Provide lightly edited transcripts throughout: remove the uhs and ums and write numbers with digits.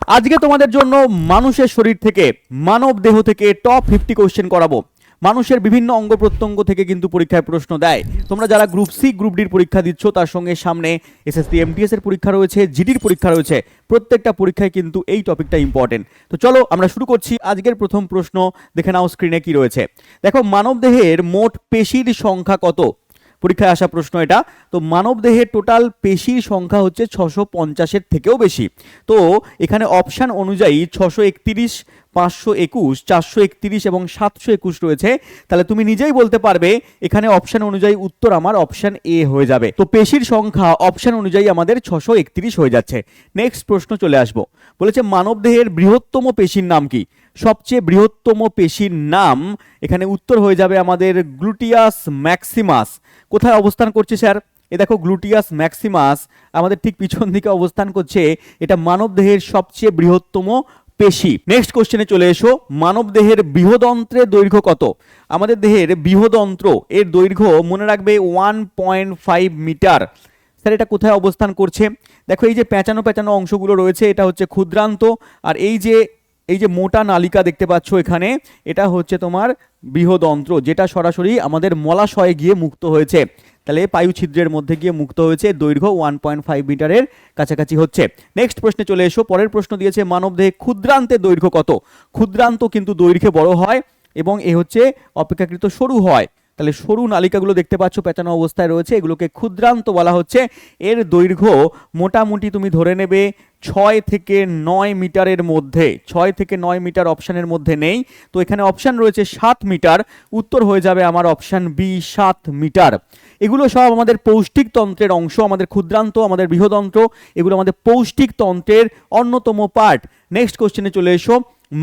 আজকে তোমাদের জন্য মানুষের শরীর থেকে, মানব দেহ থেকে টপ 50 কোশ্চেন করাবো। মানুষের বিভিন্ন অঙ্গ প্রত্যঙ্গ থেকে কিন্তু পরীক্ষায় প্রশ্ন দেয়। তোমরা যারা গ্রুপ সি গ্রুপ ডির পরীক্ষা দিচ্ছ, তার সঙ্গে সামনে এসএসসি এমটিএস এর পরীক্ষা রয়েছে, জিডির পরীক্ষা রয়েছে, প্রত্যেকটা পরীক্ষায় কিন্তু এই টপিকটা ইম্পর্টেন্ট। তো চলো আমরা শুরু করছি। আজকের প্রথম প্রশ্ন দেখে নাও স্ক্রিনে কি রয়েছে। দেখো, মানব দেহের মোট পেশির সংখ্যা কত? পরীক্ষায় আসা প্রশ্ন এটা। তো মানব দেহের টোটাল পেশির সংখ্যা হচ্ছে 650-এর থেকেও বেশি। তো এখানে অপশান অনুযায়ী 631, 521, 431 এবং 721 রয়েছে। তাহলে তুমি নিজেই বলতে পারবে এখানে অপশান অনুযায়ী উত্তর আমার অপশান এ হয়ে যাবে। তো পেশির সংখ্যা অপশান অনুযায়ী আমাদের 631 হয়ে যাচ্ছে। নেক্সট প্রশ্ন চলে আসবো। বলেছে মানব দেহের বৃহত্তম পেশির নাম কি? সবচেয়ে বৃহত্তম পেশির নাম এখানে উত্তর হয়ে যাবে আমাদের গ্লুটিয়াস ম্যাক্সিমাস। কোথায় অবস্থান করছে স্যার? এ দেখো, গ্লুটিয়াস ম্যাক্সিমাস আমাদের ঠিক পিছন দিকে অবস্থান করছে। এটা মানব দেহের সবচেয়ে বৃহত্তম পেশি। নেক্সট কোশ্চেনে চলে এসো। মানব দেহের বৃহদন্ত্রের দৈর্ঘ্য কত? আমাদের দেহের বৃহদন্ত্র এর দৈর্ঘ্য মনে রাখবে 1.5 মিটার। স্যার এটা কোথায় অবস্থান করছে? দেখো, এই যে প্যাঁচানো প্যাঁচানো অংশগুলো রয়েছে এটা হচ্ছে ক্ষুদ্রান্ত, আর এই যে মোটা নালিকা দেখতে পাচ্ছ এখানে, এটা হচ্ছে তোমার বৃহদন্ত্র, যেটা সরাসরি আমাদের মলাশয়ে গিয়ে মুক্ত হয়েছে। তাহলে পায়ু ছিদ্রের মধ্যে গিয়ে মুক্ত হয়েছে, দৈর্ঘ্য 1.5 মিটারের কাছাকাছি হচ্ছে। নেক্সট প্রশ্নে চলে এসো। পরের প্রশ্ন দিয়েছে মানবদেহে ক্ষুদ্রান্তের দৈর্ঘ্য কত? ক্ষুদ্রান্ত কিন্তু দৈর্ঘ্যে বড় হয় এবং এ হচ্ছে অপেক্ষাকৃত সরু হয়। তাহলে সরু নালিকাগুলো দেখতে পাচ্ছ প্যাঁচানো অবস্থায় রয়েছে, এগুলোকে ক্ষুদ্রান্ত বলা হচ্ছে। এর দৈর্ঘ্য মোটামুটি তুমি ধরে নেবে 6 থেকে 9 মিটারের মধ্যে। 6 থেকে 9 মিটার অপশানের মধ্যে নেই, তো এখানে অপশান রয়েছে 7 মিটার। উত্তর হয়ে যাবে আমার অপশান বি, 7 মিটার। এগুলো সব আমাদের পৌষ্টিক তন্ত্রের অংশ। আমাদের ক্ষুদ্রান্ত, আমাদের বৃহদন্ত্র, এগুলো আমাদের পৌষ্টিক তন্ত্রের অন্যতম পার্ট। নেক্সট কোশ্চেনে চলে এসো।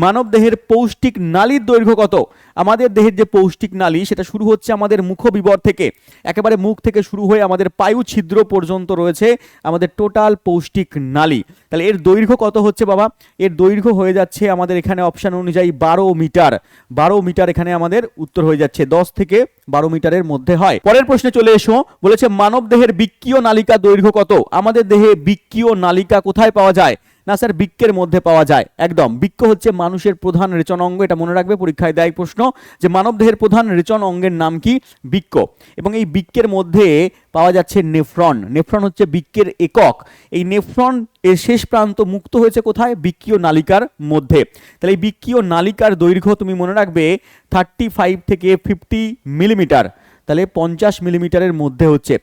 মানব দেহের পৌষ্টিক নালীর দৈর্ঘ্য কত? আমাদের দেহের যে পৌষ্টিক নালী সেটা শুরু হচ্ছে আমাদের মুখবিবর থেকে, একেবারে মুখ থেকে শুরু হয়ে আমাদের পায়ু ছিদ্র পর্যন্ত রয়েছে আমাদের টোটাল পৌষ্টিক নালী। তাহলে এর দৈর্ঘ্য কত হচ্ছে বাবা? এর দৈর্ঘ্য হয়ে যাচ্ছে আমাদের এখানে অপশান অনুযায়ী 12 মিটার। 12 মিটার এখানে আমাদের উত্তর হয়ে যাচ্ছে। 10 থেকে 12 মিটারের মধ্যে হয়। পরের প্রশ্নে চলে এসো। বলেছে মানব দেহের বৃক্কীয় নালিকা দৈর্ঘ্য কত? আমাদের দেহে বৃক্কীয় নালিকা কোথায় পাওয়া যায়? না স্যার, বৃক্কের মধ্যে পাওয়া যায়। একদম, বৃক্ক হচ্ছে মানুষের প্রধান রেচন অঙ্গ। এটা মনে রাখবে, পরীক্ষায় দেয় প্রশ্ন যে মানব দেহের প্রধান রেচন অঙ্গের নাম কি? বৃক্ক। এবং এই বৃক্কের মধ্যে পাওয়া যাচ্ছে নেফ্রন। নেফ্রন হচ্ছে বৃক্কের একক। এই নেফ্রন এর শেষ প্রান্ত মুক্ত হয়েছে কোথায়? বৃক্কীয় নালিকার মধ্যে। তাহলে এই বৃক্কীয় নালিকার দৈর্ঘ্য তুমি মনে রাখবে 35 থেকে 50 মিলিমিটার। তাহলে 50 মিলিমিটারের মধ্যে হচ্ছে।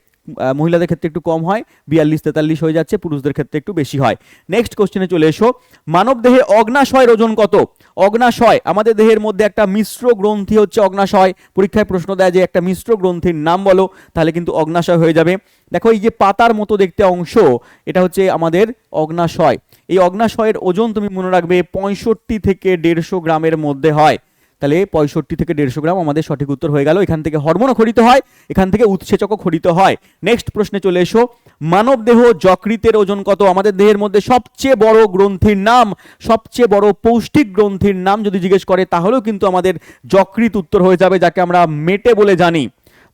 মহিলাদের ক্ষেত্রে একটু কম হয়, 42-43 হয়ে যাচ্ছে, পুরুষদের ক্ষেত্রে একটু বেশি হয়। নেক্সট কোশ্চেনে চলে এসো। মানব দেহে অগ্নাশয়ের ওজন কত? অগ্নাশয় আমাদের দেহের মধ্যে একটা মিশ্র গ্রন্থি হচ্ছে অগ্নাশয়। পরীক্ষায় প্রশ্ন দেয় যে একটা মিশ্র গ্রন্থির নাম বলো, তাহলে কিন্তু অগ্নাশয় হয়ে যাবে। দেখো, এই যে পাতার মতো দেখতে অংশ, এটা হচ্ছে আমাদের অগ্নাশয়। এই অগ্নাশয়ের ওজন তুমি মনে রাখবে 65 থেকে 150 গ্রামের মধ্যে হয়। তাহলে 65 থেকে 150 গ্রাম আমাদের সঠিক উত্তর হয়ে গেল। এখান থেকে হরমোনও খরিত হয়, এখান থেকে উৎসেচকও খরিত হয়। নেক্সট প্রশ্নে চলে এসো। মানব দেহ যকৃতের ওজন কত? আমাদের দেহের মধ্যে সবচেয়ে বড় গ্রন্থির নাম, সবচেয়ে বড় পৌষ্টিক গ্রন্থির নাম যদি জিজ্ঞেস করে তাহলেও কিন্তু আমাদের যকৃৎ উত্তর হয়ে যাবে, যাকে আমরা মেটে বলে জানি।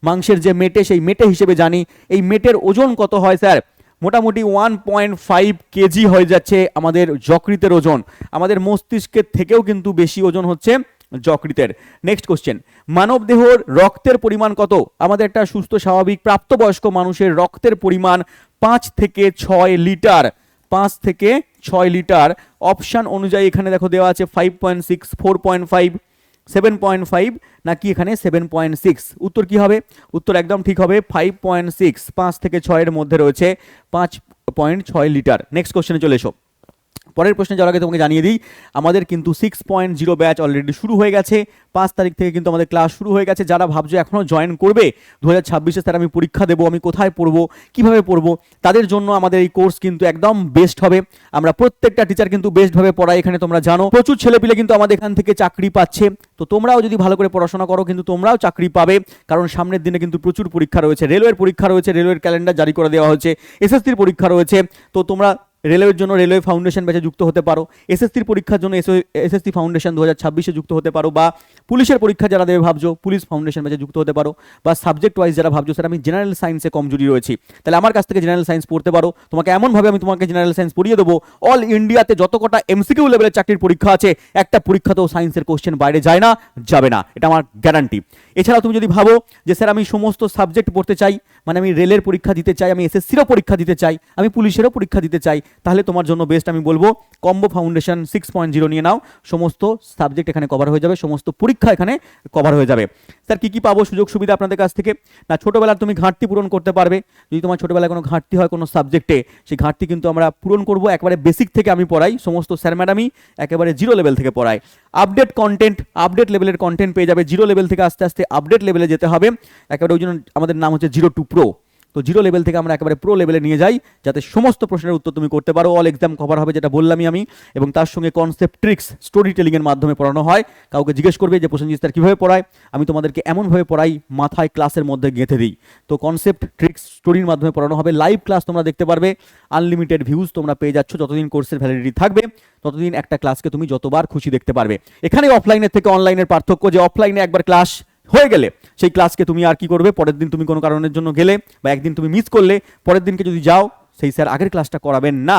মাংসের যে মেটে, সেই মেটে হিসেবে জানি। এই মেটের ওজন কত হয় স্যার? মোটামুটি 1.5 কেজি হয়ে যাচ্ছে আমাদের যকৃতের ওজন। আমাদের মস্তিষ্কের থেকেও কিন্তু বেশি ওজন হচ্ছে যকৃতের। Next question. মানব দেহর রক্তের পরিমাণ কত? আমাদের একটা সুস্থ স্বাভাবিক প্রাপ্তবয়স্ক মানুষের রক্তের পরিমাণ 5 থেকে 6 লিটার। 5 থেকে 6 লিটার। অপশান অনুযায়ী এখানে দেখো দেওয়া আছে 5.6, 4.5, 7.5, নাকি এখানে 7.6। উত্তর কি হবে? উত্তর একদম ঠিক হবে 5.6। 5 থেকে 6 এর মধ্যে রয়েছে 5.6 লিটার। নেক্সট কোশ্চেনে চলে এসো। পরের প্রশ্নে যাওয়ার আগে তোমাকে জানিয়ে দিই, আমাদের কিন্তু 6.0 ব্যাচ অলরেডি শুরু হয়ে গেছে। 5 তারিখ থেকে কিন্তু আমাদের ক্লাস শুরু হয়ে গেছে। যারা ভাবছো এখনও জয়েন করবে 2026-এ, স্যার আমি পরীক্ষা দেবো, আমি কোথায় পড়বো, কিভাবে পড়বো, তাদের জন্য আমাদের এই কোর্স কিন্তু একদম বেস্ট হবে। আমরা প্রত্যেকটা টিচার কিন্তু বেস্টভাবে পড়াই, এখানে তোমরা জানো। প্রচুর ছেলেপিলে কিন্তু আমাদের এখান থেকে চাকরি পাচ্ছে। তো তোমরাও যদি ভালো করে পড়াশোনা করো কিন্তু তোমরাও চাকরি পাবে, কারণ সামনের দিনে কিন্তু প্রচুর পরীক্ষা রয়েছে। রেলওয়ের পরীক্ষা রয়েছে, রেলওয়ের ক্যালেন্ডার জারি করে দেওয়া হয়েছে। এসএসসির পরীক্ষা রয়েছে। তো তোমরা রেলওয়ের জন্য রেলওয়ে ফাউন্ডেশন ব্যাচে যুক্ত হতে পারো, এসএসসির পরীক্ষার জন্য এসএসসি ফাউন্ডেশন 2026-এ যুক্ত হতে পারো, বা পুলিশের পরীক্ষা যারা দেবে ভাবছো পুলিশ ফাউন্ডেশন ব্যাচে যুক্ত হতে পারো, বা সাবজেক্ট ওয়াইজ যারা ভাবছো স্যার আমি জেনারেল সায়েন্সে কমজোরি রয়েছি, তাহলে আমার কাছ থেকে জেনারেল সায়েন্স পড়তে পারো। তোমাকে এমনভাবে আমি তোমাকে জেনারেল সায়েন্স পড়িয়ে দেবো, অল ইন্ডিয়াতে যত কটা এমসিকিউ লেভেলের চাকরির পরীক্ষা আছে একটা পরীক্ষাতেও সায়েন্সের কোশ্চেন বাইরে যায় না, যাবে না, এটা আমার গ্যারান্টি। এছাড়াও তুমি যদি ভাবো যে স্যার আমি সমস্ত সাবজেক্ট পড়তে চাই, মানে আমি রেলের পরীক্ষা দিতে চাই, আমি এসএসসিরও পরীক্ষা দিতে চাই, আমি পুলিশেরও পরীক্ষা দিতে চাই, তাহলে তোমার জন্য বেস্ট আমি বলবো কম্বো ফাউন্ডেশন 6.0 নিয়ে নাও। সমস্ত সাবজেক্ট এখানে কভার হয়ে যাবে, সমস্ত পরীক্ষা এখানে কভার হয়ে যাবে। স্যার কী কী পাবো সুযোগ সুবিধা আপনাদের কাছ থেকে? না, ছোটোবেলার তুমি ঘাটতি পূরণ করতে পারবে। যদি তোমার ছোটোবেলায় কোনো ঘাটতি হয় কোনো সাবজেক্টে, সেই ঘাটতি কিন্তু আমরা পূরণ করবো। একেবারে বেসিক থেকে আমি পড়াই, সমস্ত স্যার ম্যাডামই একেবারে জিরো লেভেল থেকে পড়ায়। আপডেট কন্টেন্ট, আপডেট লেভেলের কন্টেন্ট পেয়ে যাবে। জিরো লেভেল থেকে আস্তে আস্তে আপডেট লেভেলে যেতে হবে, একেবারে ওই জন্য আমাদের নাম হচ্ছে 0 to Pro। তো জিরো লেভেল থেকে আমরা একেবারে প্রো লেভেলে নিয়ে যাই, যাতে সমস্ত প্রশ্নের উত্তর তুমি করতে পারো। অল এক্সাম কভার হবে, যেটা বললামই আমি, এবং তার সঙ্গে কনসেপ্ট ট্রিক্স স্টোরি টেলিংয়ের মাধ্যমে পড়ানো হয়। কাউকে জিজ্ঞেস করবে যে প্রসেনজিৎ স্যার কীভাবে পড়ায়, আমি তোমাদেরকে এমনভাবে পড়াই মাথায় ক্লাসের মধ্যে গেঁথে দিই। তো কনসেপ্ট ট্রিক্স স্টোরির মাধ্যমে পড়ানো হবে। লাইভ ক্লাস তোমরা দেখতে পারবে, আনলিমিটেড ভিউজ তোমরা পেয়ে যাচ্ছ। যতদিন কোর্সের ভ্যালিডিটি থাকবে ততদিন একটা ক্লাসকে তুমি যতবার খুশি দেখতে পারবে। এখানে অফলাইনের থেকে অনলাইনের পার্থক্য যে অফলাইনে একবার ক্লাস হয়ে গেলে সেই ক্লাসকে তুমি আর কি করবে, পরের দিন তুমি কোনো কারণের জন্য গেলে বা একদিন তুমি মিস করলে, পরের দিনকে যদি যাও সেই স্যার আগের ক্লাসটা করাবেন না।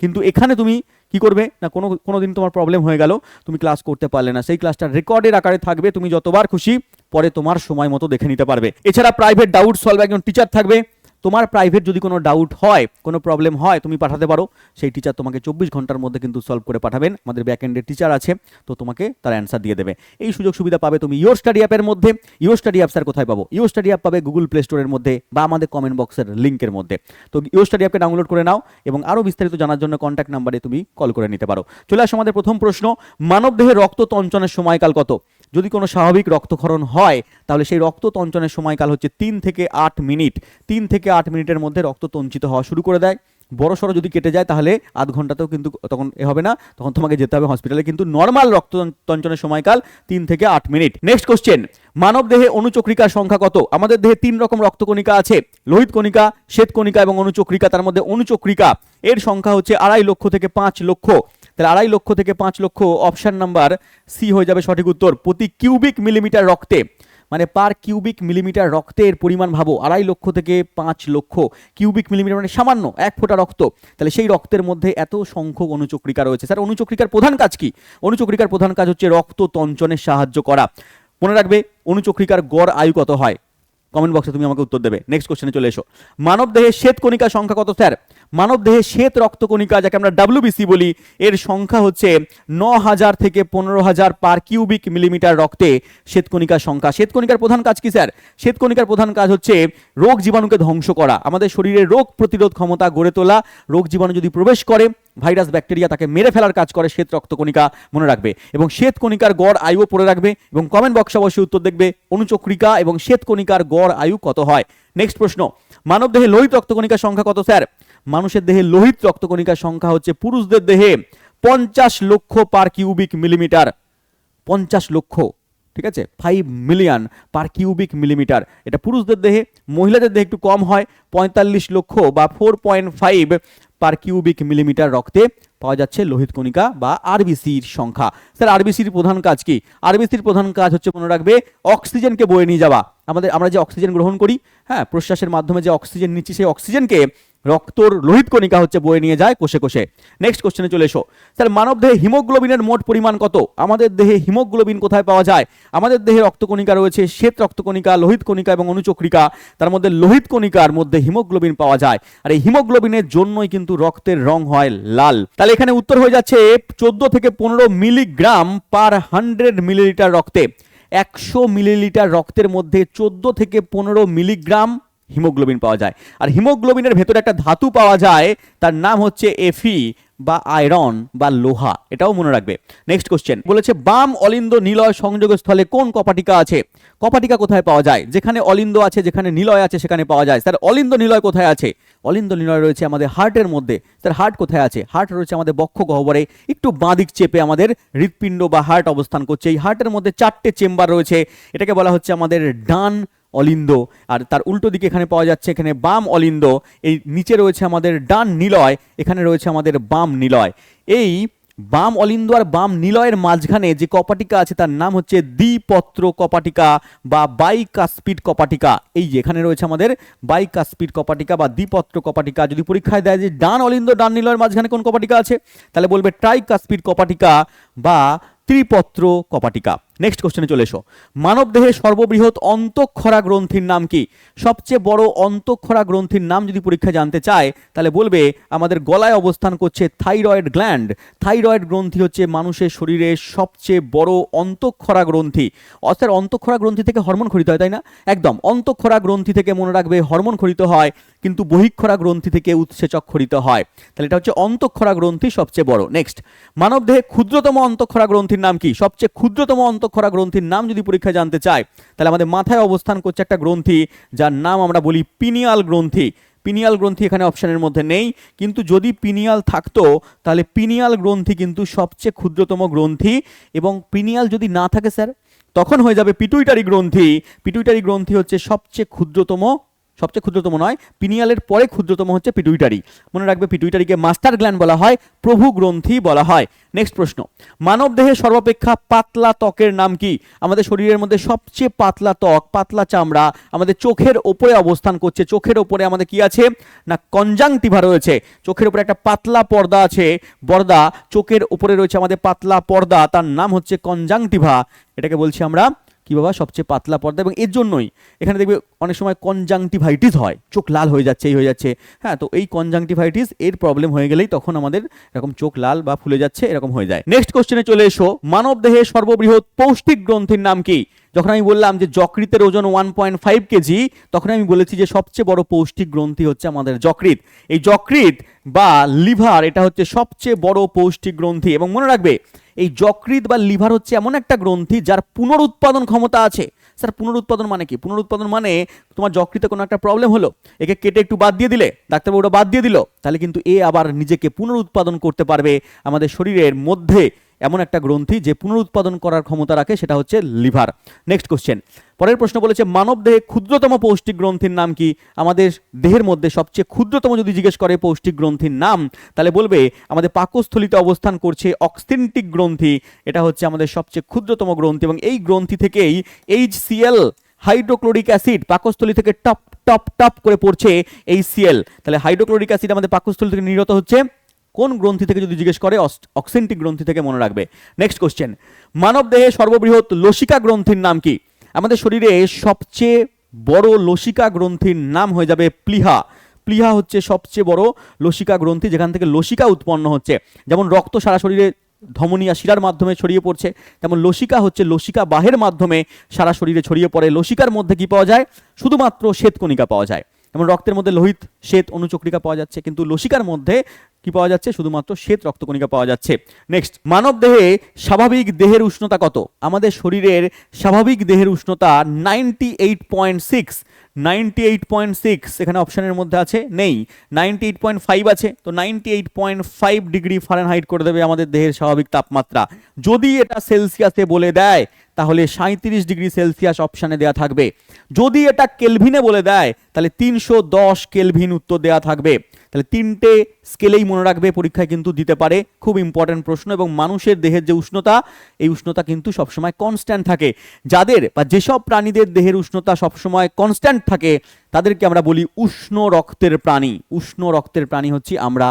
কিন্তু এখানে তুমি কি করবে না, কোনো দিন তোমার প্রবলেম হয়ে গেল, তুমি ক্লাস করতে পারলে না, সেই ক্লাসটা রেকর্ডের আকারে থাকবে, তুমি যতবার খুশি পরে তোমার সময় মতো দেখে নিতে পারবে। এছাড়া প্রাইভেট ডাউট সলভ একজন টিচার থাকবে। তোমার প্রাইভেট যদি কোনো ডাউট হয়, কোনো প্রবলেম হয়, তুমি পাঠাতে পারো, সেই টিচার তোমাকে 24 ঘন্টার মধ্যে কিন্তু সলভ করে পাঠাবেন। আমাদের ব্যাকএন্ডের টিচার আছে, তো তোমাকে তার অ্যান্সার দিয়ে দেবে। এই সুযোগ সুবিধা পাবে তুমি ইওর স্টাডি অ্যাপের মধ্যে। ইওর স্টাডি অ্যাপ স্যার কোথায় পাবো? ইওর স্টাডি অ্যাপ পাবে গুগল প্লে স্টোরের মধ্যে বা আমাদের কমেন্ট বক্সের লিঙ্কের মধ্যে। তো ইওর স্টাডি অ্যাপকে ডাউনলোড করে নাও এবং আরও বিস্তারিত জানার জন্য কন্ট্যাক্ট নাম্বারে তুমি কল করে নিতে পারো। চলে আসো আমাদের প্রথম প্রশ্ন, মানবদেহে রক্ত তঞ্চনের সময়কাল কত? যদি কোনো স্বাভাবিক রক্তক্ষরণ হয় তাহলে সেই রক্ত তঞ্চনের সময়কাল হচ্ছে 3 থেকে 8 মিনিট। 3 থেকে 8 মিনিটের মধ্যে রক্ত তঞ্চিত হওয়া শুরু করে দেয়। বড় সড়ো যদি কেটে যায় তাহলে আধ ঘন্টাতেও কিন্তু তখন হবে না, তখন তোমাকে যেতে হবে হসপিটালে। কিন্তু নর্মাল রক্ত তঞ্চনের সময়কাল 3 থেকে 8 মিনিট। নেক্সট কোশ্চেন, মানব দেহে অনুচক্রিকার সংখ্যা কত? আমাদের দেহে 3 রকম রক্তকণিকা আছে, লোহিত কণিকা, শ্বেত কণিকা এবং অনুচক্রিকা। তার মধ্যে অনুচক্রিকা এর সংখ্যা হচ্ছে 2.5 লক্ষ থেকে 5 লক্ষ। তাহলে 2.5 লক্ষ থেকে 5 লক্ষ, অপশন নাম্বার সি হয়ে যাবে সঠিক উত্তর। প্রতি কিউবিক মিলিমিটার রক্তে, মানে পার কিউবিক মিলিমিটার রক্তের পরিমাণ ভাবো, 2.5 লক্ষ থেকে 5 লক্ষ। কিউবিক মিলিমিটার মানে সামান্য 1 ফোঁটা রক্ত, তাহলে সেই রক্তের মধ্যে এত সংখ্যক অনুচক্রিকা রয়েছে। স্যার অনুচক্রিকার প্রধান কাজ কি? অনুচক্রিকার প্রধান কাজ হচ্ছে রক্ত তঞ্চনে সাহায্য করা। মনে রাখবে অনুচক্রিকার গড় আয়ু কত হয়? কমেন্ট বক্সে তুমি আমাকে উত্তর দেবে। নেক্সট কোশ্চেনে চলে এসো, মানব দেহে শ্বেত কণিকার সংখ্যা কত স্যার? মানব দেহে শ্বেত রক্তকণিকা, যাকে আমরা ডাব্লিউবিসি বলি, এর সংখ্যা হচ্ছে 9,000 থেকে 15,000 পার কিউবিক মিলিমিটার রক্তে শ্বেতকণিকার সংখ্যা। শ্বেতকণিকার প্রধান কাজ কি স্যার? শ্বেতকণিকার প্রধান কাজ হচ্ছে রোগ জীবাণুকে ধ্বংস করা, আমাদের শরীরে রোগ প্রতিরোধ ক্ষমতা গড়ে তোলা। রোগ জীবাণু যদি প্রবেশ করে, ভাইরাস ব্যাকটেরিয়া, তাকে মেরে ফেলার কাজ করে শ্বেত রক্তকণিকা, মনে রাখবে। এবং শ্বেতকণিকার গড় আয়ু পড়ে রাখবে এবং কমেন্ট বক্সে অবশ্যই উত্তর দেখবে অনুচক্রিকা এবং শ্বেতকণিকার গড় আয়ু কত হয়। নেক্সট প্রশ্ন, মানব দেহে লোহিত রক্তকণিকার সংখ্যা কত স্যার? মানুষের দেহে লোহিত রক্তকণিকার সংখ্যা হচ্ছে পুরুষদের দেহে 50 লক্ষ পার কিউবিক মিলিমিটার। 50 লক্ষ, ঠিক আছে, 5 মিলিয়ন পার কিউবিক মিলিমিটার, এটা পুরুষদের দেহে। মহিলাদের দেহে একটু কম হয়, 45 লক্ষ বা 4.5 পার কিউবিক মিলিমিটার রক্তে পাওয়া যাচ্ছে লোহিত কণিকা বা আরবিসির সংখ্যা। স্যার আরবিসির প্রধান কাজ কি? আরবিসির প্রধান কাজ হচ্ছে মনে রাখবে অক্সিজেনকে বয়ে নিয়ে যাওয়া। আমরা যে অক্সিজেন গ্রহণ করি, হ্যাঁ, প্রশ্বাসের মাধ্যমে যে অক্সিজেন নিচ্ছি, সেই অক্সিজেনকে রক্তর লোহিত কণিকা হচ্ছে বয়ে নিয়ে যায় কোষে কোষে। নেক্সট কোশ্চেনে চলে এসো, স্যার মানব দেহে হিমোগ্লোবিনের মোট পরিমাণ কত? আমাদের দেহে হিমোগ্লোবিন কোথায় পাওয়া যায়? আমাদের দেহে রক্তকণিকা রয়েছে শ্বেত রক্তকণিকা, লোহিত কণিকা এবং অনুচক্রিকা। তার মধ্যে লোহিত কণিকার মধ্যে হিমোগ্লোবিন পাওয়া যায়, আর এই হিমোগ্লোবিনের জন্যই কিন্তু রক্তের রং হয় লাল। তাহলে এখানে উত্তর হয়ে যাচ্ছে 14 থেকে 15 মিলিগ্রাম পার 100 মিলিলিটার রক্তে। 100 মিলিলিটার রক্তের মধ্যে 14 থেকে 15 মিলিগ্রাম হিমোগ্লোবিন পাওয়া যায়। আর হিমোগ্লোবিনের ভেতরে একটা ধাতু পাওয়া যায়, তার নাম হচ্ছে এফি বা আয়রন বা লোহা, এটাও মনে রাখবে। নেক্সট কোশ্চেন বলেছে, বাম অলিন্দ নিলয় সংযোগস্থলে কোন কপাটিকা আছে? কপাটিকা কোথায় পাওয়া যায়? যেখানে অলিন্দ আছে, যেখানে নিলয় আছে, সেখানে পাওয়া যায়। স্যার অলিন্দ নিলয় কোথায় আছে? অলিন্দ নিলয় রয়েছে আমাদের হার্টের মধ্যে। স্যার হার্ট কোথায় আছে? হার্ট রয়েছে আমাদের বক্ষ গহ্বরে, একটু বাঁ দিক চেপে আমাদের হৃৎপিণ্ড বা হার্ট অবস্থান করছে। এই হার্টের মধ্যে 4টে চেম্বার রয়েছে, এটাকে বলা হচ্ছে আমাদের ডান অলিন্দ, আর তার উল্টো দিকে এখানে পাওয়া যাচ্ছে এখানে বাম অলিন্দ, এই নিচে রয়েছে আমাদের ডান নিলয়, এখানে রয়েছে আমাদের বাম নিলয়। এই বাম অলিন্দ আর বাম নিলয়ের মাঝখানে যে কপাটিকা আছে তার নাম হচ্ছে দ্বিপত্র কপাটিকা বা বাইকাস্পিড কপাটিকা। এই যে এখানে রয়েছে আমাদের বাইকাস্পিড কপাটিকা বা দ্বিপত্র কপাটিকা। যদি পরীক্ষায় দেয় যে ডান অলিন্দ ডান নিলয়ের মাঝখানে কোন কপাটিকা আছে, তাহলে বলবে ট্রাইকাস্পিড কপাটিকা বা ত্রিপত্র কপাটিকা। নেক্সট কোশ্চেনে চলে এসো। মানব দেহের সর্ববৃহৎ অন্তঃক্ষরা গ্রন্থির নাম কি? সবচেয়ে বড় অন্তঃক্ষরা গ্রন্থির নাম যদি পরীক্ষা জানতে চায় তাহলে বলবে আমাদের গলায় অবস্থান করছে থাইরয়েড গ্ল্যান্ড। থাইরয়েড গ্রন্থি হচ্ছে মানুষের শরীরের সবচেয়ে বড় অন্তঃক্ষরা গ্রন্থি। অর্থাৎ অন্তঃক্ষরা গ্রন্থি থেকে হরমোন খরিত হয়, তাই না? একদম, অন্তঃক্ষরা গ্রন্থি থেকে মনে রাখবে হরমোন খরিত হয়, কিন্তু বহিঃক্ষরা গ্রন্থি থেকে উৎসেচক খরিত হয়। তাহলে এটা হচ্ছে অন্তঃক্ষরা গ্রন্থি সবচেয়ে বড়। নেক্সট, মানব দেহে ক্ষুদ্রতম অন্তঃক্ষরা গ্রন্থির নাম কি? সবচেয়ে ক্ষুদ্রতম অন্তঃক্ষরা গ্রন্থির নাম যদি পরীক্ষা জানতে চায় তাহলে আমাদের মাথায় অবস্থান করছে একটা গ্রন্থি যার নাম আমরা বলি পিনিয়াল গ্রন্থি। পিনিয়াল গ্রন্থি এখানে অপশনের মধ্যে নেই, কিন্তু যদি পিনিয়াল থাকতো তাহলে পিনিয়াল গ্রন্থি কিন্তু সবচেয়ে ক্ষুদ্রতম গ্রন্থি, এবং পিনিয়াল যদি না থাকে স্যার তখন হয়ে যাবে পিটুইটারি গ্রন্থি। পিটুইটারি গ্রন্থি হচ্ছে সবচেয়ে ক্ষুদ্রতম, সবচেয়ে ক্ষুদ্রতম নয়, পিনিয়ালের পরে ক্ষুদ্রতম হচ্ছে পিটুইটারি। মনে রাখবে পিটুইটারিকে মাস্টার গ্ল্যান্ড বলা হয়, প্রভু গ্রন্থি বলা হয়। নেক্সট প্রশ্ন, মানব দেহে সর্বাপেক্ষা পাতলা ত্বকের নাম কি? আমাদের শরীরের মধ্যে সবচেয়ে পাতলা ত্বক, পাতলা চামড়া আমাদের চোখের ওপরে অবস্থান করছে। চোখের ওপরে আমাদের কি আছে না কনজাংটিভা রয়েছে। চোখের উপরে একটা পাতলা পর্দা আছে, পর্দা, চোখের উপরে রয়েছে আমাদের পাতলা পর্দা, তার নাম হচ্ছে কনজাংটিভা। এটাকে বলছি আমরা কি বাবা সবচেয়ে পাতলা পর্দা, এবং এর জন্যই এখানে দেখবে অনেক সময় কনজাংটিভাইটিস হয়, চোখ লাল হয়ে যাচ্ছে, এই হয়ে যাচ্ছে। হ্যাঁ, তো এই কনজাংটিভাইটিস এর প্রবলেম হয়ে গেলেই তখন আমাদের এরকম চোখ লাল বা ফুলে যাচ্ছে এরকম হয়ে যায়। নেক্সট কোশ্চেনে চলে এসো, মানব দেহে সর্ববৃহৎ পৌষ্টিক গ্রন্থির নাম কি? যখন আমি বললাম যে যকৃতের ওজন 1.5 কেজি, তখন আমি বলেছি যে সবচেয়ে বড় পৌষ্টিক গ্রন্থি হচ্ছে আমাদের যকৃৎ। এই যকৃৎ বা লিভার এটা হচ্ছে সবচেয়ে বড় পৌষ্টিক গ্রন্থি। এবং মনে রাখবে এই যকৃৎ বা লিভার হচ্ছে এমন একটা গ্রন্থি যার পুনরুৎপাদন ক্ষমতা আছে। স্যার পুনরুৎপাদন মানে কি? পুনরুৎপাদন মানে তোমার যকৃতে কোনো একটা প্রবলেম হলো, একে কেটে একটু বাদ দিয়ে দিলে, ডাক্তারবাবু ওটা বাদ দিয়ে দিল, তাহলে কিন্তু এ আবার নিজেকে পুনরুৎপাদন করতে পারবে। আমাদের শরীরের মধ্যে এমন একটা গ্রন্থি যে পুনরুৎপাদন করার ক্ষমতা রাখে, সেটা হচ্ছে লিভার। নেক্সট কোশ্চেন, পরের প্রশ্ন বলেছে মানব দেহে ক্ষুদ্রতম পৌষ্টিক গ্রন্থির নাম কি? আমাদের দেহের মধ্যে সবচেয়ে ক্ষুদ্রতম যদি জিজ্ঞেস করে পৌষ্টিক গ্রন্থির নাম, তাহলে বলবে আমাদের পাকস্থলিতে অবস্থান করছে অক্সিন্টিক গ্রন্থি। এটা হচ্ছে আমাদের সবচেয়ে ক্ষুদ্রতম গ্রন্থি, এবং এই গ্রন্থি থেকেই HCl হাইড্রোক্লোরিক অ্যাসিড পাকস্থলী থেকে টপ টপ টপ করে পড়ছে HCl। তাহলে হাইড্রোক্লোরিক অ্যাসিড আমাদের পাকস্থলী থেকে নির্গত হচ্ছে কোন গ্রন্থি থেকে যদি জিজ্ঞেস করে? অক্সিন্টিক গ্রন্থি থেকে, মনে রাখবে। নেক্সট কোশ্চেন, মানব দেহে সর্ববৃহৎ লসিকা গ্রন্থির নাম কি? আমাদের শরীরে সবচেয়ে বড় লসিকা গ্রন্থির নাম হয়ে যাবে প্লীহা। প্লীহা হচ্ছে সবচেয়ে বড় লসিকা গ্রন্থি, যেখান থেকে লসিকা উৎপন্ন হচ্ছে। যেমন রক্ত সারা শরীরে ধমনী আর শিরার মাধ্যমে ছড়িয়ে পড়ছে, তেমন লসিকা হচ্ছে লসিকা বাহের মাধ্যমে সারা শরীরে ছড়িয়ে পড়ে। লসিকার মধ্যে কি পাওয়া যায়? শুধুমাত্র শ্বেতকণিকা পাওয়া যায়। যেমন রক্তের মধ্যে লোহিত শ্বেত অনুচক্রিকা পাওয়া যাচ্ছে, কিন্তু লসিকার মধ্যে কি পাওয়া যাচ্ছে? শুধুমাত্র শ্বেত রক্তকণিকা পাওয়া যাচ্ছে। নেক্সট, মানব দেহে স্বাভাবিক দেহের উষ্ণতা কত? আমাদের শরীরের স্বাভাবিক দেহের উষ্ণতা 98.6। 98.6 এখানে অপশনের মধ্যে আছে, নেই। 98.5 আছে, তো 98.5 ডিগ্রি ফারেনহাইট করে দেবে আমাদের দেহের স্বাভাবিক তাপমাত্রা। যদি এটা সেলসিয়াসে বলে দেয় তাহলে 37 ডিগ্রি সেলসিয়াস অপশানে দেওয়া থাকবে। যদি এটা কেলভিনে বলে দেয় তাহলে 310 কেলভিন উত্তর দেওয়া থাকবে। তাহলে তিনটে স্কেলেই মনে রাখবে, পরীক্ষায় কিন্তু দিতে পারে, খুব ইম্পর্টেন্ট প্রশ্ন। এবং মানুষের দেহের যে উষ্ণতা, এই উষ্ণতা কিন্তু সবসময় কনস্ট্যান্ট থাকে। যাদের বা যেসব প্রাণীদের দেহের উষ্ণতা সবসময় কনস্ট্যান্ট থাকে তাদেরকে আমরা বলি উষ্ণ রক্তের প্রাণী। উষ্ণ রক্তের প্রাণী হচ্ছে আমরা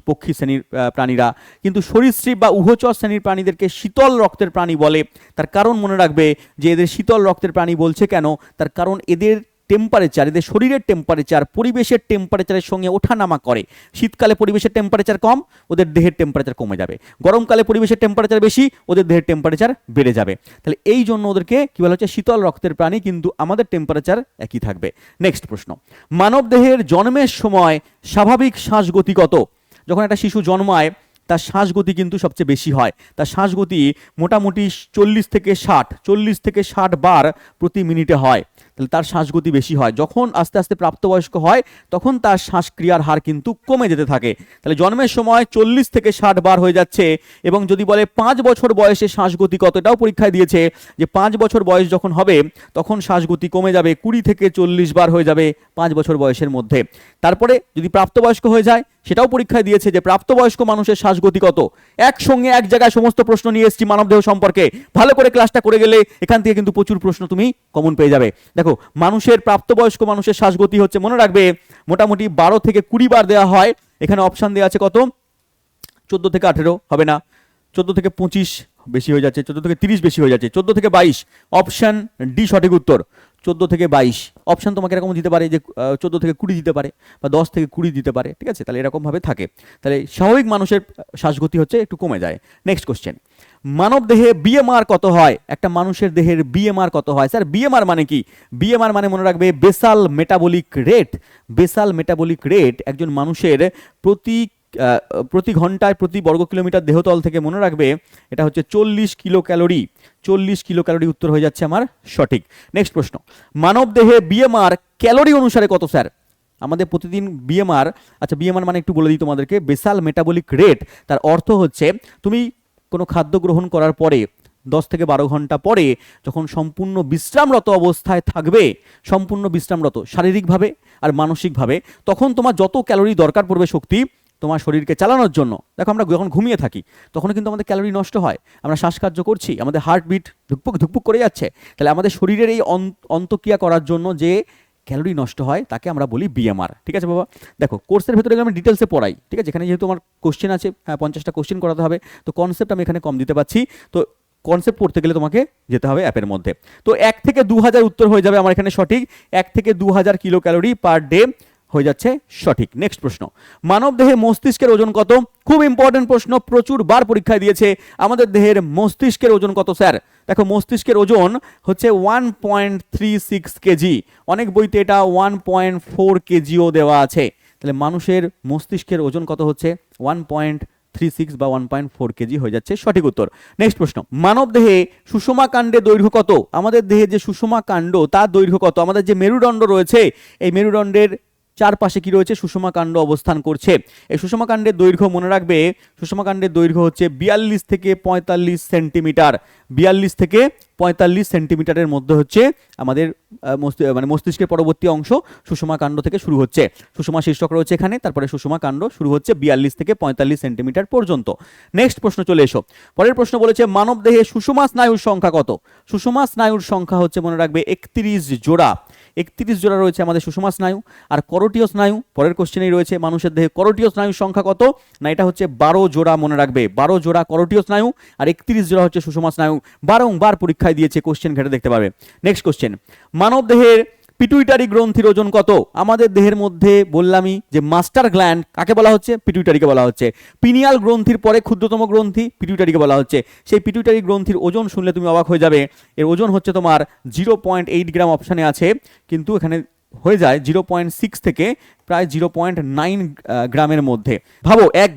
পক্ষী শ্রেণীর প্রাণীরা, কিন্তু সরীসৃপ বা উভচর শ্রেণীর প্রাণীদেরকে শীতল রক্তের প্রাণী বলে। তার কারণ মনে রাখবে যে এদের শীতল রক্তের প্রাণী বলছে কেন, তার কারণ এদের টেম্পারেচার, এদের শরীরের টেম্পারেচার পরিবেশের টেম্পারেচারের সঙ্গে ওঠানামা করে। শীতকালে পরিবেশের টেম্পারেচার কম, ওদের দেহের টেম্পারেচার কমে যাবে। গরমকালে পরিবেশের টেম্পারেচার বেশি, ওদের দেহের টেম্পারেচার বেড়ে যাবে। তাহলে এই জন্য ওদেরকে কি বলা হচ্ছে? শীতল রক্তের প্রাণী, কিন্তু আমাদের টেম্পারেচার একই থাকবে। নেক্সট প্রশ্ন, মানব দেহের জন্মের সময় স্বাভাবিক শ্বাসগতি কত? যখন একটা শিশু জন্মায় তার শ্বাসগতি কিন্তু সবচেয়ে বেশি হয়। তার শ্বাসগতি মোটামুটি 40 থেকে 60 বার প্রতি মিনিটে হয়। তাহলে তার শ্বাসগতি বেশি হয়। যখন আস্তে আস্তে প্রাপ্তবয়স্ক হয় তখন তার শ্বাসক্রিয়ার হার কিন্তু কমে যেতে থাকে। তাহলে জন্মের সময় 40 থেকে 60 বার হয়ে যাচ্ছে, এবং যদি বলে 5 বছর বয়সে শ্বাসগতি কত, এটাও পরীক্ষায় দিয়েছে যে 5 বছর বয়স যখন হবে তখন শ্বাসগতি কমে যাবে 20 থেকে 40 বার হয়ে যাবে 5 বছর বয়সের মধ্যে। তারপরে যদি প্রাপ্তবয়স্ক হয়ে যায় সেটাও পরীক্ষায় দিয়েছে যে প্রাপ্তবয়স্ক মানুষের শ্বাসগতি কত। একসঙ্গে এক জায়গায় সমস্ত প্রশ্ন নিয়ে এসেছি মানবদেহ সম্পর্কে, ভালো করে ক্লাসটা করে গেলে এখান থেকে কিন্তু প্রচুর প্রশ্ন তুমি কমন পেয়ে যাবে। দেখো মানুষের প্রাপ্তবয়স্ক মানুষের শ্বাসগতি হচ্ছে, মনে রাখবে মোটামুটি 12 থেকে 20 বার দেওয়া হয়। এখানে অপশান দেওয়া আছে কত, 14 থেকে 18 হবে না, 14 থেকে 25 বেশি হয়ে যাচ্ছে, 14 থেকে 30 বেশি হয়ে যাচ্ছে, 14 থেকে 22, অপশান ডি সঠিক উত্তর। 14 থেকে 22 অপশান তোমাকে এরকম দিতে পারে যে 14 থেকে 20 দিতে পারে বা 10 থেকে 20 দিতে পারে, ঠিক আছে? তাহলে এরকমভাবে থাকে। তাহলে স্বাভাবিক মানুষের শ্বাসগতি হচ্ছে একটু কমে যায়। নেক্সট কোশ্চেন, মানব দেহে বিএমআর কত হয়? একটা মানুষের দেহের বিএমআর কত হয়? স্যার বিএমআর মানে কি? বিএমআর মানে মনে রাখবে basal metabolic rate. Basal metabolic rate একজন মানুষের প্রতি ঘন্টায় প্রতি বর্গ কিলোমিটার দেহতল থেকে, মনে রাখবে এটা হচ্ছে 40 কিলো ক্যালোরি। 40 কিলো ক্যালোরি উত্তর হয়ে যাচ্ছে আমার সঠিক। নেক্সট প্রশ্ন, মানব দেহে বিএমআর ক্যালোরি অনুসারে কত স্যার? আমাদের প্রতিদিন বিএমআর, আচ্ছা বিএমআর মানে একটু বলে দিই তোমাদেরকে, বেসাল মেটাবলিক রেট, তার অর্থ হচ্ছে তুমি কোনো খাদ্য গ্রহণ করার পরে 10 থেকে 12 ঘন্টা পরে যখন সম্পূর্ণ বিশ্রামরত অবস্থায় থাকবে, সম্পূর্ণ বিশ্রামরত শারীরিকভাবে আর মানসিকভাবে, তখন তোমার যত ক্যালোরি দরকার পড়বে শক্তি তোমার শরীরকে চালানোর জন্য। দেখো আমরা যখন ঘুমিয়ে থাকি তখন কিন্তু আমাদের ক্যালোরি নষ্ট হয়, আমরা শ্বাসকার্য করছি, আমাদের হার্টবিট ধুকপুক ধুকপুক করে যাচ্ছে। তাহলে আমাদের শরীরের এই অন্তক্রিয়া করার জন্য যে ক্যালোরি নষ্ট হয় তাকে আমরা বলি বিএমআর। ঠিক আছে বাবা? দেখো কোর্সের ভেতরে আমি ডিটেলসে পড়াই, ঠিক আছে? এখানে যেহেতু আমার কোশ্চেন আছে, হ্যাঁ 50টা কোশ্চেন করাতে হবে, তো কনসেপ্ট আমি এখানে কম দিতে পারছি। তো কনসেপ্ট পড়তে গেলে তোমাকে যেতে হবে অ্যাপের মধ্যে। তো 1 থেকে 2000 উত্তর হয়ে যাবে আমার এখানে সঠিক। 1 থেকে 2000 কিলো ক্যালোরি পার ডে হয়ে যাচ্ছে সঠিক। নেক্সট প্রশ্ন, মানব দেহে মস্তিষ্কের ওজন কত? খুব ইম্পর্টেন্ট প্রশ্ন, প্রচুর বার পরীক্ষায় দিয়েছে। আমাদের দেহের মস্তিষ্কের ওজন কত স্যার? দেখো মস্তিষ্কের ওজন হচ্ছে 1.36 কেজি, অনেক বইতে এটা 1.4 কেজিও দেওয়া আছে। তাহলে মানুষের মস্তিষ্কের ওজন কত হচ্ছে? 1.36 বা 1.4 কেজি হয়ে যাচ্ছে সঠিক উত্তর। নেক্সট প্রশ্ন, মানব দেহে সুষমা কাণ্ডের দৈর্ঘ্য কত? আমাদের দেহে যে সুষমা কাণ্ড তার দৈর্ঘ্য কত? আমাদের যে মেরুদণ্ড রয়েছে এই মেরুদণ্ডের চারপাশে কি রয়েছে? সুষমা কাণ্ড অবস্থান করছে। এই সুষমা কাণ্ডের দৈর্ঘ্য মনে রাখবে, সুষমা কাণ্ডের দৈর্ঘ্য হচ্ছে 42 থেকে 45 সেন্টিমিটার। 42 থেকে 45 সেন্টিমিটারের মধ্যে হচ্ছে আমাদের মানে মস্তিষ্কের পরবর্তী অংশ সুষমা কাণ্ড থেকে শুরু হচ্ছে। সুষমা শীর্ষক রয়েছে এখানে, তারপরে সুষমা কাণ্ড শুরু হচ্ছে 42 থেকে 45 সেন্টিমিটার পর্যন্ত। নেক্সট প্রশ্ন চলে এসো। পরের প্রশ্ন বলেছে মানব দেহে সুষমা স্নায়ুর সংখ্যা কত? সুষমা স্নায়ুর সংখ্যা হচ্ছে মনে রাখবে 31 জোড়া। 31 জোড়া রয়েছে আমাদের সুষমা স্নায়ু। আর করোটীয় স্নায়ু পরের কোশ্চেনেই রয়েছে, মানুষের দেহে করোটীয় স্নায়ুর সংখ্যা কত? না এটা হচ্ছে 12 জোড়া, মনে রাখবে 12 জোড়া করোটীয় স্নায়ু আর 31 জোড়া হচ্ছে সুষমা স্নায়ু। বারংবার পরীক্ষায় দিয়েছে, কোশ্চেন ঘেটে দেখতে পাবে। নেক্সট কোশ্চেন, মানব দেহের পিটুইটারি গ্রন্থির ওজন কত? আমাদের দেহের মধ্যে বললামই যে মাস্টার গ্ল্যান্ড কাকে বলা হচ্ছে? পিটুইটারিকে বলা হচ্ছে। পিনিয়াল গ্রন্থির পরে ক্ষুদ্রতম গ্রন্থি পিটুইটারিকে বলা হচ্ছে। সেই পিটুইটারি গ্রন্থির ওজন শুনলে তুমি অবাক হয়ে যাবে। এর ওজন হচ্ছে তোমার 0.8 গ্রাম অপশানে আছে, কিন্তু এখানে হয়ে যায় 0.6 থেকে প্রায় 0.9 গ্রামের মধ্যে। ভাবো 1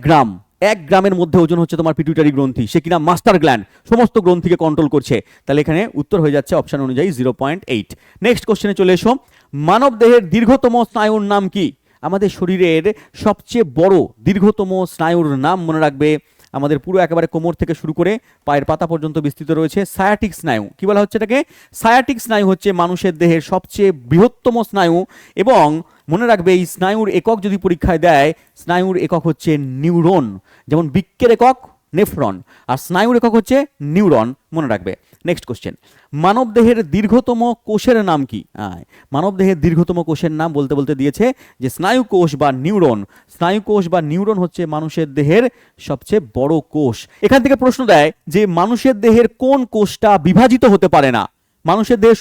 গ্রামের মধ্যে ওজন হচ্ছে তোমার পিটুইটারি গ্রন্থি, সে কিনা মাস্টার গ্ল্যান্ড, সমস্ত গ্রন্থিকে কন্ট্রোল করছে। তাহলে এখানে উত্তর হয়ে যাচ্ছে অপশন অনুযায়ী 0.8। নেক্সট কোশ্চেনে চলে এসো, মানব দেহের দীর্ঘতম স্নায়ুর নাম কি? আমাদের শরীরের সবচেয়ে বড় দীর্ঘতম স্নায়ুর নাম মনে রাখবে, আমাদের পুরো একেবারে কোমর থেকে শুরু করে পায়ের পাতা পর্যন্ত বিস্তৃত রয়েছে সায়াটিক স্নায়ু। কি বলা হচ্ছে এটাকে? সায়াটিক স্নায়ু হচ্ছে মানুষের দেহের সবচেয়ে বৃহত্তম স্নায়ু, এবং মনে রাখবে এই স্নায়ুর একক যদি পরীক্ষায় দেয়, স্নায়ুর একক হচ্ছে নিউরন। যেমন বৃক্কের একক নেফ্রন আর স্নায়ুর একক হচ্ছে নিউরন, মনে রাখবে। নেক্সট কোশ্চেন, মানব দেহের দীর্ঘতম কোষের নাম কি? মানব দেহের দীর্ঘতম কোষের নাম বলতে বলতে দিয়েছে যে স্নায়ু কোষ বা নিউরন। স্নায়ু কোষ বা নিউরন হচ্ছে মানুষের দেহের সবচেয়ে বড় কোষ। এখান থেকে প্রশ্ন দেয় যে মানুষের দেহের কোন কোষটা বিভাজিত হতে পারে না? মানুষের দেহের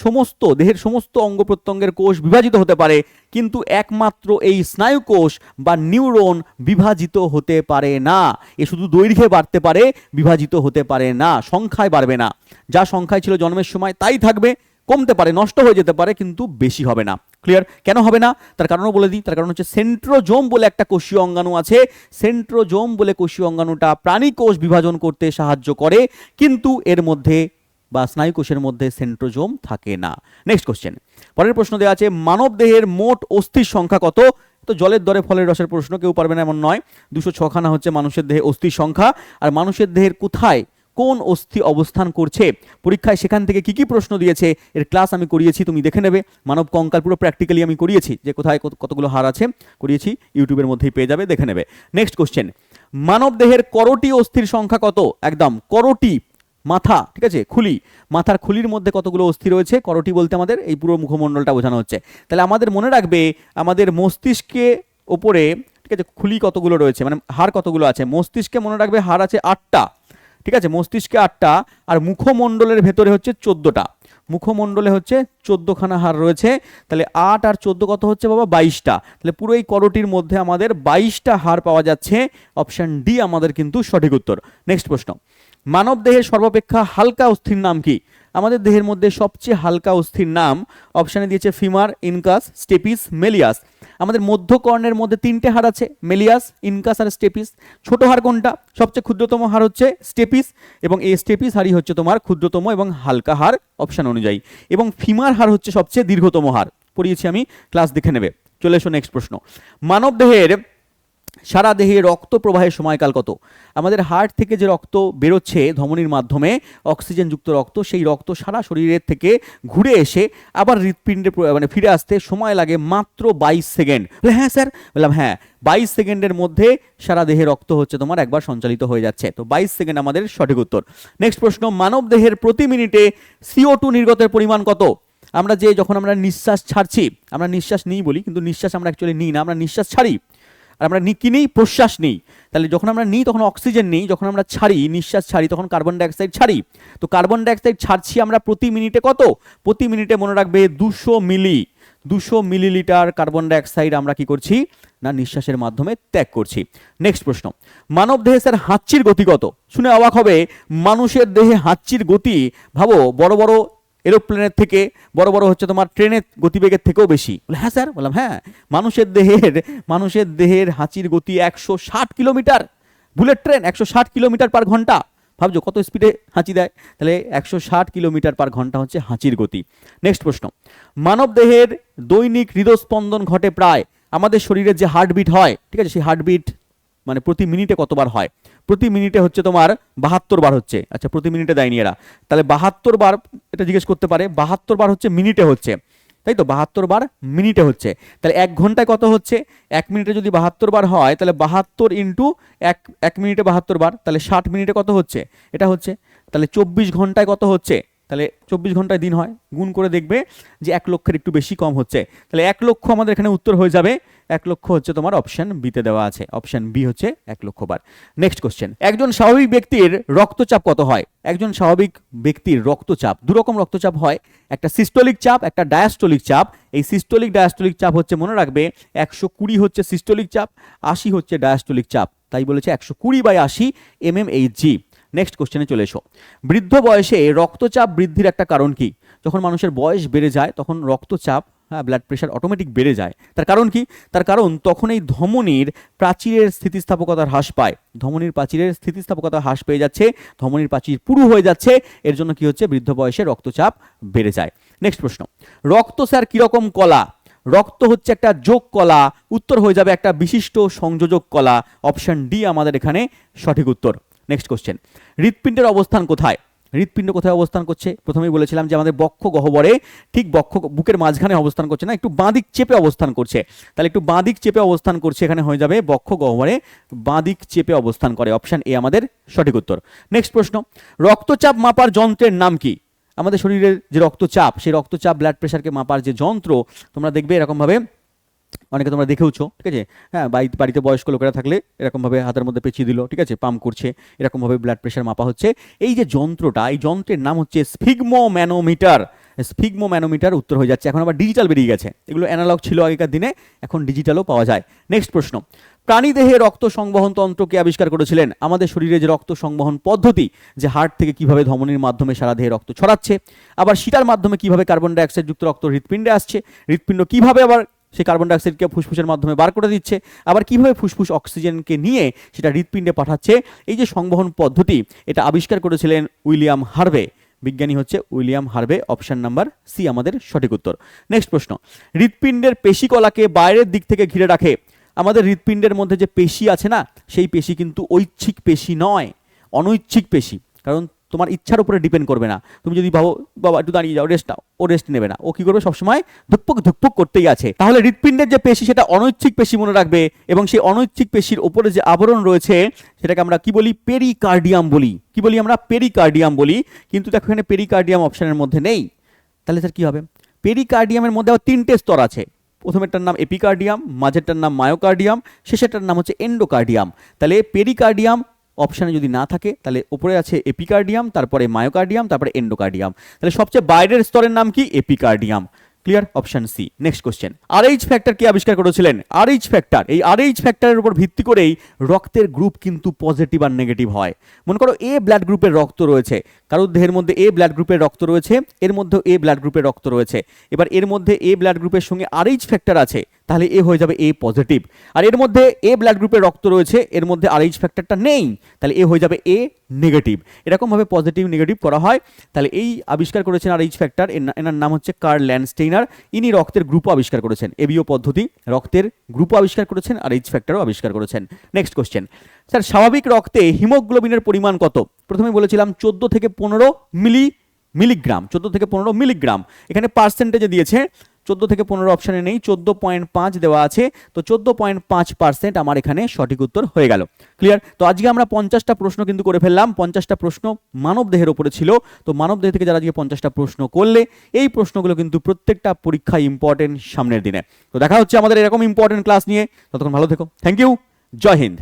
সমস্ত অঙ্গ প্রত্যঙ্গের কোষ বিভাজিত হতে পারে, কিন্তু একমাত্র এই স্নায়ু কোষ বা নিউরন বিভাজিত হতে পারে না। এ শুধু দৈর্ঘ্যে বাড়তে পারে, বিভাজিত হতে পারে না, সংখ্যায় বাড়বে না। যা সংখ্যায় ছিল জন্মের সময় তাই থাকবে, কমতে পারে, নষ্ট হয়ে যেতে পারে, কিন্তু বেশি হবে না। ক্লিয়ার? কেন হবে না তার কারণও বলে দিই। তার কারণ হচ্ছে সেন্ট্রোজোম বলে একটা কোষীয় অঙ্গাণু আছে। সেন্ট্রোজোম বলে কোষীয় অঙ্গাণুটা প্রাণী কোষ বিভাজন করতে সাহায্য করে, কিন্তু এর মধ্যে বা স্নায়ুকোষের মধ্যে সেন্ট্রোজোম থাকে না। নেক্সট কোশ্চেন, পরের প্রশ্ন দেওয়া আছে মানব দেহের মোট অস্থির সংখ্যা কত? তো জলের দরে ফলের রসের প্রশ্ন, কেউ পারবে না এমন নয়। 206খানা হচ্ছে মানুষের দেহে অস্থির সংখ্যা। আর মানুষের দেহের কোথায় কোন অস্থি অবস্থান করছে পরীক্ষায় সেখান থেকে কি কি প্রশ্ন দিয়েছে এর ক্লাস আমি করিয়েছি, তুমি দেখে নেবে। মানব কঙ্কাল পুরো প্র্যাকটিক্যালি আমি করিয়েছি, যে কোথায় কতগুলো হাড় আছে করিয়েছি, ইউটিউবের মধ্যেই পেয়ে যাবে, দেখে নেবে। নেক্সট কোশ্চেন, মানব দেহের করোটি অস্থির সংখ্যা কত? একদম করোটি, মাথা, ঠিক আছে, খুলি, মাথার খুলির মধ্যে কতগুলো অস্থি রয়েছে? করোটি বলতে আমাদের এই পুরো মুখমণ্ডলটা বোঝানো হচ্ছে। তাহলে আমাদের মনে রাখবে আমাদের মস্তিষ্কে ওপরে, ঠিক আছে, খুলি কতগুলো রয়েছে, মানে হাড় কতগুলো আছে? মস্তিষ্কে মনে রাখবে হাড় আছে 8টা, ঠিক আছে, মস্তিষ্কে 8টা, আর মুখমণ্ডলের ভেতরে হচ্ছে 14টা। মুখমণ্ডলে হচ্ছে 14খানা হাড় রয়েছে। তাহলে 8 আর 14 কত হচ্ছে বাবা? 22টা। তাহলে পুরো এই করোটির মধ্যে আমাদের 22টা হাড় পাওয়া যাচ্ছে। অপশন ডি আমাদের কিন্তু সঠিক উত্তর। নেক্সট প্রশ্ন, মানব দেহের সর্বাপেক্ষা হালকা অস্থির নাম কি? আমাদের দেহের মধ্যে সবচেয়ে হালকা অস্থির নাম অপশানে দিয়েছে ফিমার, ইনকাস, স্টেপিস, মেলিয়াস। আমাদের মধ্যকর্ণের মধ্যে 3টে হাড় আছে, মেলিয়াস, ইনকাস আর স্টেপিস। ছোট হাড় কোনটা? সবচেয়ে ক্ষুদ্রতম হাড় হচ্ছে স্টেপিস, এবং এই স্টেপিস হাড়ই হচ্ছে তোমার ক্ষুদ্রতম এবং হালকা হাড় অপশান অনুযায়ী, এবং ফিমার হাড় হচ্ছে সবচেয়ে দীর্ঘতম হাড়। পড়িয়েছি আমি, ক্লাস দেখে নেবে। চলে এসো নেক্সট প্রশ্ন, মানব দেহের সারা দেহে রক্ত প্রবাহের সময়কাল কত? আমাদের হার্ট থেকে যে রক্ত বেরোচ্ছে ধমনির মাধ্যমে, অক্সিজেনযুক্ত রক্ত, সেই রক্ত সারা শরীরের থেকে ঘুরে এসে আবার হৃৎপিণ্ডে মানে ফিরে আসতে সময় লাগে মাত্র 22 সেকেন্ড। হ্যাঁ স্যার, বললাম হ্যাঁ, 22 সেকেন্ডের মধ্যে সারা দেহে রক্ত হচ্ছে তোমার একবার সঞ্চালিত হয়ে যাচ্ছে। তো 22 সেকেন্ড আমাদের সঠিক উত্তর। নেক্সট প্রশ্ন, মানব দেহের প্রতি মিনিটে CO2 নির্গতের পরিমাণ কত? আমরা যখন আমরা নিঃশ্বাস ছাড়ছি, আমরা নিঃশ্বাস নিই বলি, কিন্তু নিঃশ্বাস আমরা অ্যাকচুয়ালি নিই না, আমরা নিঃশ্বাস ছাড়ি। আর আমরা কি নিই? প্রশ্বাস নিই। তাহলে যখন আমরা নিই তখন অক্সিজেন নিই, যখন আমরা ছাড়ি, নিঃশ্বাস ছাড়ি, তখন কার্বন ডাইঅক্সাইড ছাড়ি। তো কার্বন ডাইঅক্সাইড ছাড়ছি আমরা প্রতি মিনিটে কত? প্রতি মিনিটে মনে রাখবে 200 মিলিলিটার কার্বন ডাইঅক্সাইড আমরা কি করছি না নিঃশ্বাসের মাধ্যমে ত্যাগ করছি। নেক্সট প্রশ্ন, মানব দেহে স্যার হাঁচির গতি কত? শুনে অবাক হবে, মানুষের দেহে হাঁচির গতি ভাবো বড় বড় এরোপ্লেনের থেকে, বড় বড় হচ্ছে তোমার ট্রেনের গতিবেগের থেকেও বেশি। বলে হ্যাঁ স্যার, বললাম হ্যাঁ, মানুষের দেহের হাঁচির গতি 160 কিলোমিটার। বুলেট ট্রেন 160 কিলোমিটার পার ঘন্টা, ভাবছো কত স্পিডে হাঁচি দেয়। তাহলে 160 কিলোমিটার পার ঘন্টা হচ্ছে হাঁচির গতি। নেক্সট প্রশ্ন, মানব দেহের দৈনিক হৃদস্পন্দন ঘটে প্রায়, আমাদের শরীরের যে হার্টবিট হয়, ঠিক আছে, সেই হার্টবিট মানে প্রতি মিনিটে কতবার হয়? প্রতি মিনিটে হচ্ছে তোমার 72 বার হচ্ছে। আচ্ছা, প্রতি মিনিটে দেয়নি এরা, তাহলে 72 বার, এটা জিজ্ঞেস করতে পারে, 72 বার হচ্ছে মিনিটে হচ্ছে, তাই তো, 72 বার মিনিটে হচ্ছে। তাহলে 1 ঘন্টায় কত হচ্ছে? 1 মিনিটে যদি 72 বার হয়, তাহলে 72 ইন্টু 1 মিনিটে 72 বার, তাহলে 60 মিনিটে কত হচ্ছে? এটা হচ্ছে। তাহলে 24 ঘন্টায় কত হচ্ছে? তাহলে 24 ঘন্টায় দিন হয়, গুণ করে দেখবে যে 1 লক্ষের একটু বেশি কম হচ্ছে। তাহলে 1 লক্ষ আমাদের এখানে উত্তর হয়ে যাবে। 1 লক্ষ হচ্ছে তোমার অপশন বিতে দেওয়া আছে, অপশন বি হচ্ছে 1 লক্ষ বার। নেক্সট কোশ্চেন, একজন স্বাভাবিক ব্যক্তির রক্তচাপ কত হয়? একজন স্বাভাবিক ব্যক্তির রক্তচাপ, দুরকম রক্তচাপ হয়, একটা সিস্টোলিক চাপ, একটা ডায়াস্টোলিক চাপ। এই সিস্টোলিক ডায়াস্টোলিক চাপ হচ্ছে মনে রাখবে 120 হচ্ছে সিস্টোলিক চাপ, 80 হচ্ছে ডায়াস্টোলিক চাপ, তাই বলেছে 120/80 mmHg। নেক্সট কোশ্চেনে চলে এসো, বৃদ্ধ বয়সে রক্তচাপ বৃদ্ধির একটা কারণ কি? যখন মানুষের বয়স বেড়ে যায় তখন রক্তচাপ, ব্লাড প্রেশার অটোমেটিক বেড়ে যায়। তার কারণ কি? তার কারণ তখন এই ধমনির প্রাচীরের স্থিতিস্থাপকতা হ্রাস পায়, ধমনির প্রাচীরের স্থিতিস্থাপকতা হ্রাস পেয়ে যাচ্ছে, ধমনির প্রাচীর পুরু হয়ে যাচ্ছে, এর জন্য কি হচ্ছে? বৃদ্ধ বয়সে রক্তচাপ বেড়ে যায়। নেক্সট প্রশ্ন, রক্ত স্যার কিরকম কলা? রক্ত হচ্ছে একটা যোগ কলা, উত্তর হয়ে যাবে একটা বিশিষ্ট সংযোজক কলা। অপশন ডি আমাদের এখানে সঠিক উত্তর। নেক্সট কোশ্চেন, হৃৎপিণ্ডের অবস্থান কোথায়? হৃৎপিণ্ড কোথায় অবস্থান করছে? প্রথমেই বলেছিলাম যে আমাদের বক্ষ গহ্বরে, ঠিক বুকের মাঝখানে অবস্থান করছে না, একটু বাঁদিক চেপে অবস্থান করছে। তাহলে একটু বাঁদিক চেপে অবস্থান করছে, এখানে হয়ে যাবে বক্ষ গহ্বরে বাঁদিক চেপে অবস্থান করে। অপশন এ আমাদের সঠিক উত্তর। নেক্সট প্রশ্ন, রক্তচাপ মাপার যন্ত্রের নাম কি? আমাদের শরীরের যে রক্তচাপ, সেই রক্তচাপ ব্লাড প্রেশারকে মাপার যে যন্ত্র, তোমরা দেখবে এরকমভাবে, অনেকে তোমরা দেখেওছো, ঠিক আছে, হ্যাঁ, বাড়িতে বয়স্ক লোকেরা থাকলে এরকমভাবে হাতের মধ্যে পেঁচিয়ে দিল, ঠিক আছে, পাম্প করছে, এরকমভাবে ব্লাড প্রেশার মাপা হচ্ছে। এই যে যন্ত্রটা, এই যন্ত্রের নাম হচ্ছে স্ফিগমোম্যানোমিটার। স্ফিগমোম্যানোমিটার উত্তর হয়ে যাচ্ছে। এখন আবার ডিজিটাল বেরিয়ে গেছে, এগুলো অ্যানালগ ছিল আগেকার দিনে, এখন ডিজিটালও পাওয়া যায়। নেক্সট প্রশ্ন, প্রাণীদেহে রক্ত সংবহন তন্ত্রকে আবিষ্কার করেছিলেন? আমাদের শরীরে যে রক্ত সংবহন পদ্ধতি, যে হার্ট থেকে কিভাবে ধমনির মাধ্যমে সারা দেহে রক্ত ছড়াচ্ছে, আবার সেটার মাধ্যমে কিভাবে কার্বন ডাইঅক্সাইড যুক্ত রক্ত হৃৎপিণ্ডে আসছে, হৃৎপিণ্ড কিভাবে আবার সেই কার্বন ডাইঅক্সাইডকে ফুসফুসের মাধ্যমে বার করে দিচ্ছে, আবার কিভাবে ফুসফুস অক্সিজেনকে নিয়ে সেটা হৃৎপিণ্ডে পাঠাচ্ছে, এই যে সংবহন পদ্ধতি, এটা আবিষ্কার করেছিলেন উইলিয়াম হার্ভে, বিজ্ঞানী হচ্ছে William Harvey, option number C আমাদের সঠিক উত্তর। নেক্সট প্রশ্ন, হৃৎপিণ্ডের পেশিকলাকে বাইরের দিক থেকে ঘিরে রাখে। আমাদের হৃৎপিণ্ডের মধ্যে যে পেশি আছে না, সেই পেশি কিন্তু ঐচ্ছিক পেশি নয়, অনৈচ্ছিক পেশি। কারণ তোমার ইচ্ছার উপরে ডিপেন্ড করবে না। তুমি যদি ভাবো বাবা একটু দাঁড়িয়ে যাও, রেস্ট নাও, ও রেস্ট নেবে না, ও কি করবে, সবসময় ধুকপুক ধুকপুক করতেই আছে। তাহলে হৃৎপিণ্ডের যে পেশি সেটা অনৈচ্ছিক পেশি মনে রাখবে, এবং সেই অনৈচ্ছিক পেশির উপরে যে আবরণ রয়েছে সেটাকে আমরা কি বলি, পেরিকার্ডিয়াম বলি। কি বলি আমরা, পেরিকার্ডিয়াম বলি। কিন্তু দেখো এখানে পেরিকার্ডিয়াম অপশনের মধ্যে নেই, তাহলে স্যার কি হবে? পেরিকার্ডিয়ামের মধ্যে আবার 3টে স্তর আছে। প্রথমেরটার নাম এপিকার্ডিয়াম, মাঝেরটার নাম মায়োকার্ডিয়াম, শেষেরটার নাম হচ্ছে এন্ডোকার্ডিয়াম। তাহলে পেরিকার্ডিয়াম অপশানে যদি না থাকে তাহলে উপরে আছে এপিকার্ডিয়াম, তারপরে মায়োকার্ডিয়াম, তারপরে এন্ডোকার্ডিয়াম। তাহলে সবচেয়ে বাইরের স্তরের নাম কি, epicardium. Clear, option C. Next question, Rh factor কে আবিষ্কার করেছিলেন? আরএইচ ফ্যাক্টর, এই আরএইচ ফ্যাক্টরের উপর ভিত্তি করেই রক্তের গ্রুপ কিন্তু পজিটিভ আর নেগেটিভ হয়। মনে করো এ ব্লাড গ্রুপের রক্ত রয়েছে, কারোর দেহের মধ্যে এ ব্লাড গ্রুপের রক্ত রয়েছে, এর মধ্যেও এ ব্লাড গ্রুপের রক্ত রয়েছে। এবার এর মধ্যে এ ব্লাড গ্রুপের সঙ্গে আরএইচ ফ্যাক্টর আছে, তাহলে এ হয়ে যাবে এ পজিটিভ। আর এর মধ্যে এ ব্লাড গ্রুপের রক্ত রয়েছে, এর মধ্যে আরএইচ ফ্যাক্টরটা নেই, তাহলে এ হয়ে যাবে এ নেগেটিভ। এরকমভাবে পজিটিভ নেগেটিভ করা হয়। তাহলে এই আবিষ্কার করেছেন আরএইচ ফ্যাক্টর, এনার নাম হচ্ছে কার্ল ল্যান্ডস্টেইনার। ইনি রক্তের গ্রুপও আবিষ্কার করেছেন, এবিও পদ্ধতি, রক্তের গ্রুপও আবিষ্কার করেছেন, আরএইচ ফ্যাক্টরও আবিষ্কার করেছেন। নেক্সট কোশ্চেন, স্যার স্বাভাবিক রক্তে হিমোগ্লোবিনের পরিমাণ কত? প্রথমে বলেছিলাম 14 থেকে 15 মিলিগ্রাম, 14 থেকে 15 মিলিগ্রাম। এখানে পার্সেন্টেজে দিয়েছে 14 থেকে 15 অপশানে নেই, 14.5 দেওয়া আছে, তো 14.5% আমার এখানে সঠিক উত্তর হয়ে গেল। ক্লিয়ার? তো আজকে আমরা 50টা প্রশ্ন কিন্তু করে ফেললাম। 50টা প্রশ্ন মানব দেহের ওপরে ছিল। তো মানব দেহ থেকে যারা আজকে 50টা প্রশ্ন করলে, এই প্রশ্নগুলো কিন্তু প্রত্যেকটা পরীক্ষায় ইম্পর্টেন্ট সামনের দিনে। তো দেখা হচ্ছে আমাদের এরকম ইম্পর্টেন্ট ক্লাস নিয়ে। ততক্ষণ ভালো থেকো, থ্যাংক ইউ, জয় হিন্দ।